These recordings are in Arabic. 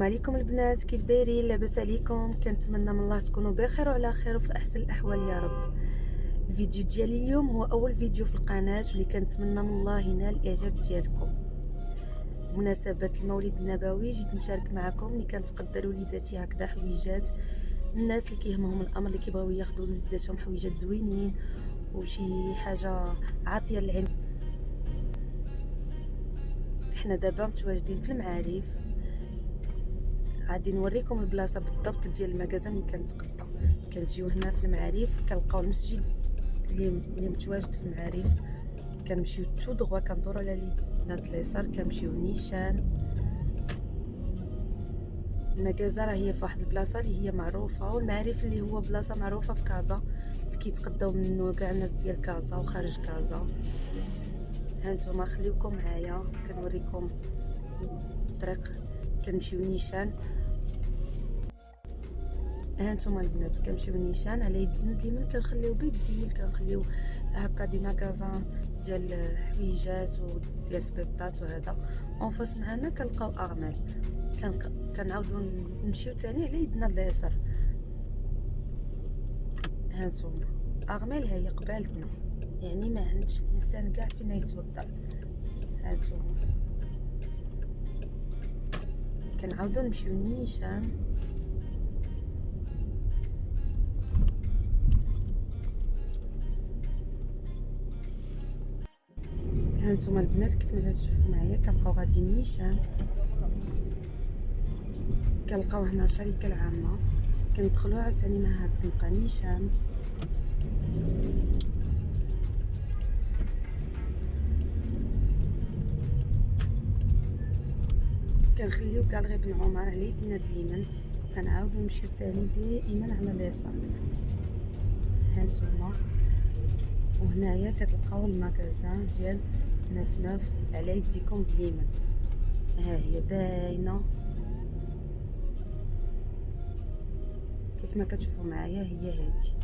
السلام عليكم البنات، كيف دايرين؟ لاباس عليكم؟ كنتمنى من الله تكونوا بخير وعلى خير وفي احسن الاحوال يا رب. الفيديو ديالي اليوم هو اول فيديو في القناه واللي كنتمنى من الله ينال الاعجاب ديالكم. بمناسبه المولد النبوي جيت نشارك معكم اللي كنتقدر وليداتي هكذا حويجات، الناس اللي كيهمهم الامر اللي كيبغيو ياخذوا لوليداتهم حويجات زوينين وشي حاجه عاطيه للعين. احنا دابا متواجدين في المعارف، غادي نوريكم البلاصه بالضبط ديال المكازا اللي كنتقدى. كنجيو هنا في المعارف كنلقاو المسجد اللي متواجد في المعارف، كنمشيو تو دغوا كندورو على اليدنا اليسار كنمشيو نيشان. المكازا راه هي في واحد البلاصه اللي هي معروفه، والمعارف اللي هو بلاصه معروفه في كازا اللي كيتقداو منه كاع الناس ديال كازا وخارج كازا. هانتوما خليوكم معايا كنوريكم الطريق. كنمشيو نيشان، هانتوما البنات كنمشيو نيشان على يدنا اليمين كنخليو بيديل، كنخليو هكا دي ماغازان ديال حويجات وديال سبيبطات وهذا. اونفاس معنا كنلقاو اغمال، كنعاودو نمشيو تاني على يدنا اليسار. هانتوما اغمال هي قبالتنا، يعني ما عندش الانسان كاع فين يتوضا. هانتوما كنعاودو نمشيو نيشان. هانتوما البنات كيف ما تشوفوا معايا كنبقاو غاديين نيشان، كنلقاو هنا الشركه العامه، كندخلوا عاوتاني مع هاد الزنقه نيشان. كنخليو كالغي بن عمر على يدينا اليمين، كنعاودو نمشيو تاني دائما على اليسار. هانتوما وهنايا كتلقاو الماغازان ديال نفنف على يديكم باليمين، ها هي باينه كيف ما كتشوفوا معايا هي هادي.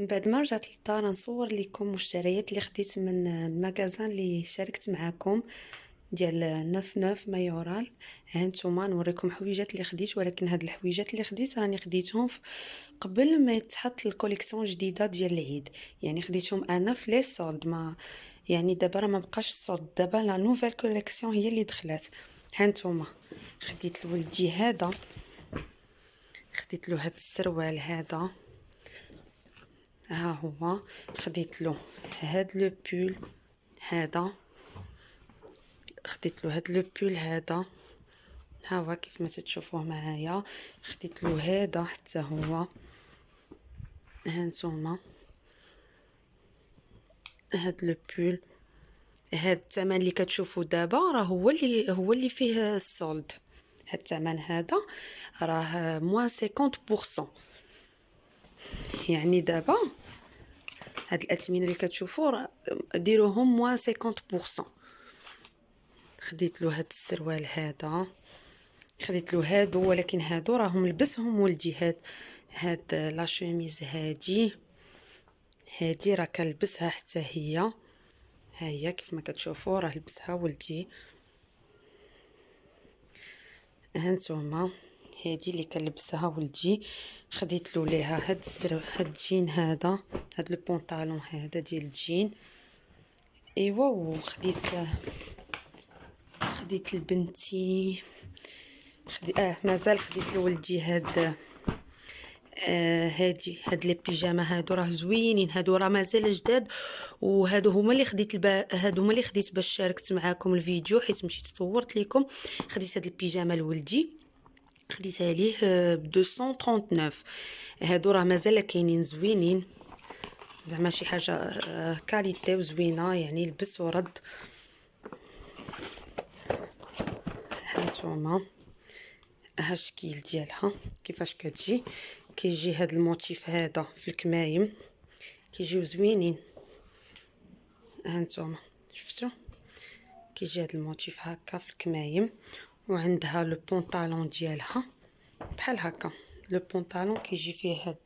من بعد ما رجعت للدار نصور لكم مشتريات اللي خديت من المغازان اللي شاركت معاكم ديال 99 مايورال. ها نتوما نوريكم حويجات اللي خديت، ولكن هاد الحويجات اللي خديت راني خديتهم قبل ما يتحط الكوليكسيون جديده ديال العيد، يعني خديتهم انا في لي سولد، ما يعني دابا راه ما بقاش السولد، دابا لا نوفيل كوليكسيون هي اللي دخلات. ها نتوما خديت لولدي هذا، خديت له هاد السروال هذا، ها هو خديت له هاد لو بول هذا، خديت له هاد لو بول هذا، ها هو كيف ما تشوفوه معايا. خديت له هذا حتى هو، ها نتوما هاد لو بول. هاد الثمن اللي كتشوفوا دابا راه هو اللي فيه السولد. هاد الثمن هذا راه موان 50%، يعني دابا هاد الاثمنه اللي كتشوفوا راه ديروهم موان 50%. خديت له هاد السروال هذا، خديت له هادو، ولكن هادو راهم لبسهم ولدي. هاد لا شوميز هادي راه كنلبسها حتى هي، ها هي كيف ما كتشوفوا راه لبسها ولدي. هانتوما هادي اللي كنلبسها ولدي، خديت له ليها هاد هاد الجين هذا، هاد لو بونطالون هذا ديال الجين. ايوا خديت لبنتي مازال خديت لولدي هاد هاد لي بيجاما هادو راه زوينين، هادو راه مازال جداد، وهادو هما اللي خديت هادو هما اللي خديت باش شاركت معاكم الفيديو، حيت مشيت صورت لكم. خديت هاد البيجاما لولدي، خديتها ليه ب 239. هادو راه مازال كاينين زوينين، زعما شي حاجه كاليتي وزوينه، يعني لبس ورد. هانتوما ها الشكل ديالها كيفاش كتجي، كيجي هاد الموتيف هذا في الكمايم، كيجيو زوينين. هانتوما شفتوا كيجي هاد الموتيف هكا في الكمايم، وعندها لو بونطالون ديالها بحال هكا. لو بونطالون كيجي فيه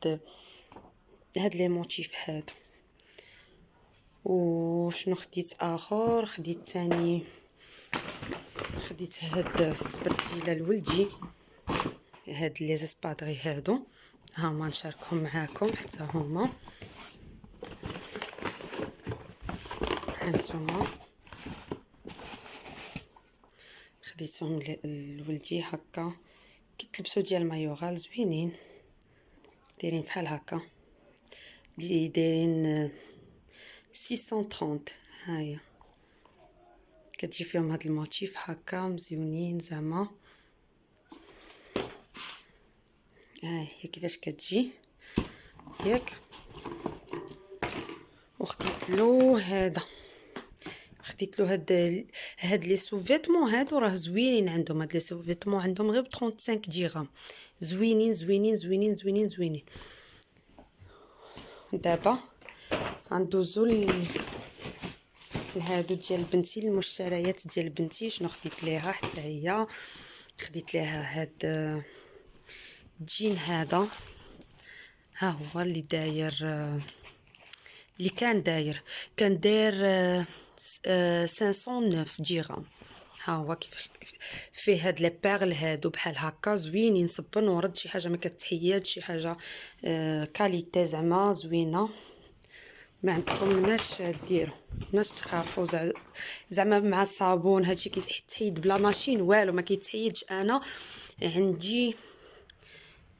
هاد لي موتيف هادو. وشنو خديت اخر؟ خديت ثاني خديت هاد السبرديله لولدي، هاد لي زسبادغي هادو، ها ما نشاركهم معاكم حتى هما. هانتوما خديتهم لولدي هكا، كيتلبسوا ديال مايوغال زوينين، دايرين بحال هكا، دايرين 630. هاهي كتجي فيهم هاد الموتيف هكا مزيونين زعما. هاهي كيفاش كتجي ياك. وخديت له هذا، خديت له هاد لي سوفيتمون هادو راه زوينين عندهم، هاد لي سوفيتمون عندهم غير ب 35 درهم، زوينين زوينين زوينين زوينين زوينين. دابا غندوزو لهادو ديال بنتي، المشتريات ديال بنتي. شنو خديت ليها حتى هي؟ خديت ليها هاد الجين هذا، ها هو اللي داير اللي كان داير 509 درهم. ها هو كيف فيه هاد لي بيرل هادو بحال هكا زوينين، صبن ورد، شي حاجه ما كتحيد، شي حاجه كاليتي زعما زوينه. ما عندكم مناش ديروا، مناش تخافوا زعما مع الصابون هادشي كيتحيد بلا ماشين والو، ما كيتحيدش. انا عندي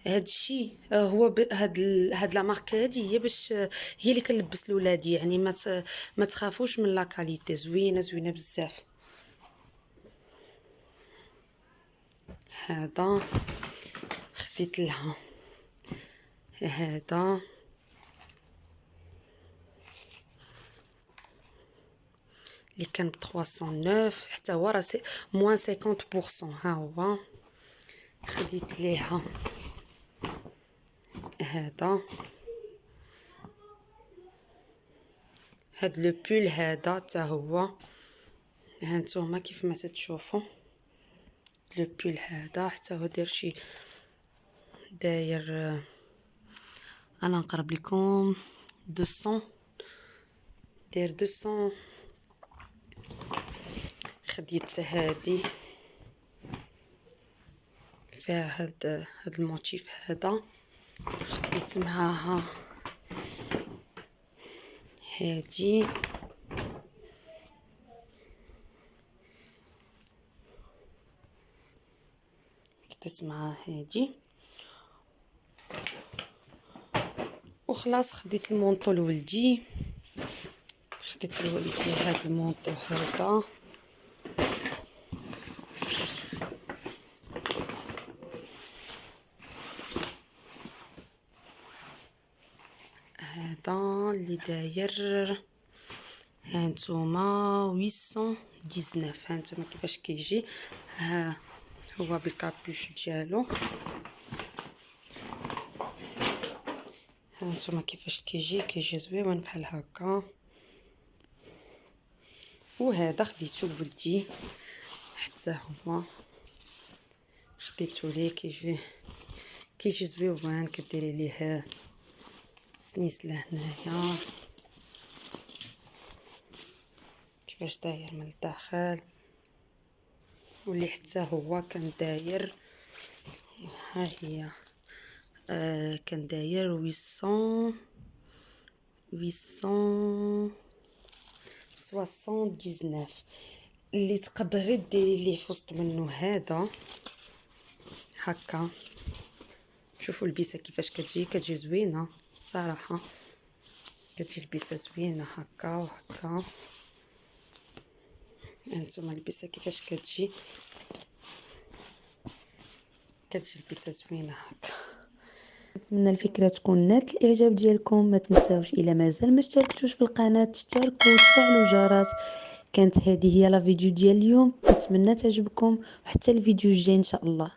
هادشي هو هاد لا ماركه هادي هي باش هي اللي كنلبس لولادي، يعني ما تخافوش من لا كاليتي، زوينه بزاف. هذا خديت لها هذا اللي كان ب 309، حتى هو راه موان 50%. ها هو خديت ليها هذا، هاد لو بول هذا حتى هو، هانتوما كيف ما تشوفوا لو بول هذا حتى هو داير انا نقرب لكم، 200 داير 200. خديت هادي فيها هاد الموتيف هذا، خديت معاها هادي، خديت معاها هادي وخلاص. خديت المونطو لولدي، خديت لولدي هاد المونطو هذا، هذا اللي داير هانتوما 819. هانتوما كيفاش كيجي، ها هو بالكابوش ديالو، هانتوما كيفاش كيجي زويون بحال هكا. وهذا خديتو بولدي حتى هو، خديتو ليه كيجي زويون، كديري ليه سنيسله هنايا كيفاش داير من الداخل، واللي حتى هو كان داير، ها هي كان داير 879. اللي تقدري ديري ليه في وسط منه هذا هكا. شوفوا البيسه كيفاش كتجي زوينه صراحه، كتجي البيسه زوينه هكا وهكا. هانتوما البيسه كيفاش كتجي البيسه زوينه هكا. نتمنى الفكره تكون نالت الاعجاب ديالكم. ما تنساوش الا مازال ما اشتركتوش في القناه تشتركوا وتفعلوا الجرس. كانت هذه هي لا فيديو ديال اليوم، نتمنى تعجبكم، وحتى الفيديو الجاي ان شاء الله.